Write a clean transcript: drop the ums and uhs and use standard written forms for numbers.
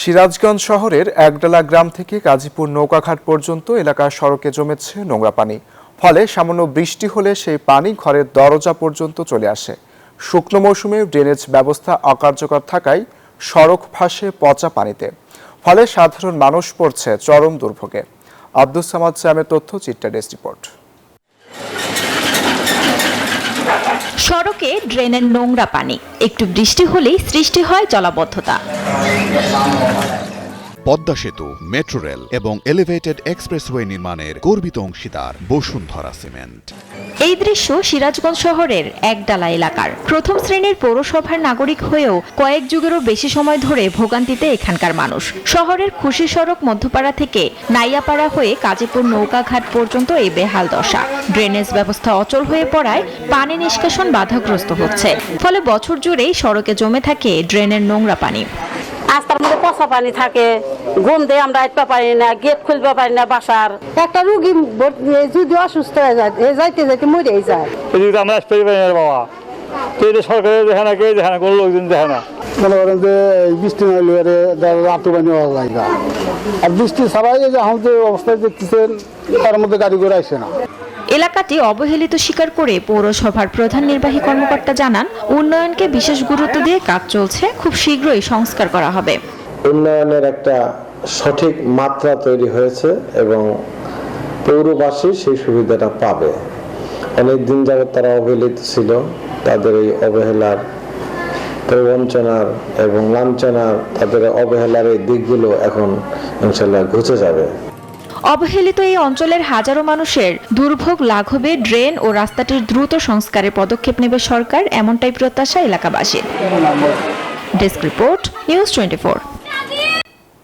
সিরাজগঞ্জ শহরের একডালা গ্রাম থেকে গাজীপুর নৌকাঘাট পর্যন্ত এলাকার সড়কে জমেছে নোংরা পানি। ফলে সামান্য বৃষ্টি হলে সেই পানি ঘরের দরজা পর্যন্ত চলে আসে। শুকনো মৌসুমে ড্রেনেজ ব্যবস্থা অকার্যকর থাকায় সড়ক ভাসে পচা পানিতে। ফলে সাধারণ মানুষ পড়ছে চরম দুর্ভোগে। আব্দুস সামাদ সামের তথ্য, চিত্রা ডেস্ক রিপোর্ট। সড়কে ড্রেনের নোংরা পানি, একটু বৃষ্টি হলেই সৃষ্টি হয় জলাবদ্ধতা। পদ্মা সেতু, মেট্রো রেল এবং এলিভেটেড এক্সপ্রেসওয়ে নির্মাণের গর্বিত অংশীদার বসুন্ধরা সিমেন্ট। এই দৃশ্য সিরাজগঞ্জ শহরের একডালা এলাকার। প্রথম শ্রেণীর পৌরসভার নাগরিক হয়েও কয়েক যুগেরও বেশি সময় ধরে ভোগান্তিতে এখানকার মানুষ। শহরের খুশি সড়ক মধ্যপাড়া থেকে নাইয়াপাড়া হয়ে গাজীপুর নৌকাঘাট পর্যন্ত এই বেহাল দশা। ড্রেনেজ ব্যবস্থা অচল হয়ে পড়ায় পানি নিষ্কাশন বাধাগ্রস্ত হচ্ছে। ফলে বছর জুড়েই সড়কে জমে থাকে ড্রেনের নোংরা পানি। রাস্তার মধ্যে পচা পানি থাকে, গন্ধে আমরা আসতে পারি না, গেট খুলতে পারি না বাসার। একটা রুগী যদি অসুস্থ হয়ে যায়, যাইতে যাইতে মরে যায়। আমরা আসতে পারি না বাবা, সরকারের দেখে না, কেউ দেখে না, কোনো লোকজন দেখে না। মনে করেন যে বৃষ্টি না হলে রাত পানি হওয়া যায় না, আর বৃষ্টি ছাড়াই যে এখন যে অবস্থায় দেখতেছেন তার মধ্যে গাড়ি করে আসে না। এলাকাটি অবহেলিত স্বীকার করে পৌরসভার প্রধান নির্বাহী কর্মকর্তা জানান, উন্নয়নকে বিশেষ গুরুত্ব দিয়ে কাজ চলছে, খুব শীঘ্রই সংস্কার করা হবে। উন্নয়নের একটা সঠিক মাত্রা তৈরি হয়েছে এবং পৌরবাসী সেই সুবিধাটা পাবে। অনেক দিন যাবত তারা অবহেলিত ছিল, তাদের এই অবহেলার, প্রবঞ্চনার এবং লাঞ্ছনার, তাদের অবহেলার এই দিকগুলো এখন ইনশাআল্লাহ ঘুচে যাবে। অবহেলিত এই অঞ্চলের হাজারো মানুষের দুর্ভোগ লাঘবে ড্রেন ও রাস্তাটির দ্রুত সংস্কারের পদক্ষেপ নেবে সরকার, এমনটাই প্রত্যাশা এলাকাবাসীর। Desk report, news 24।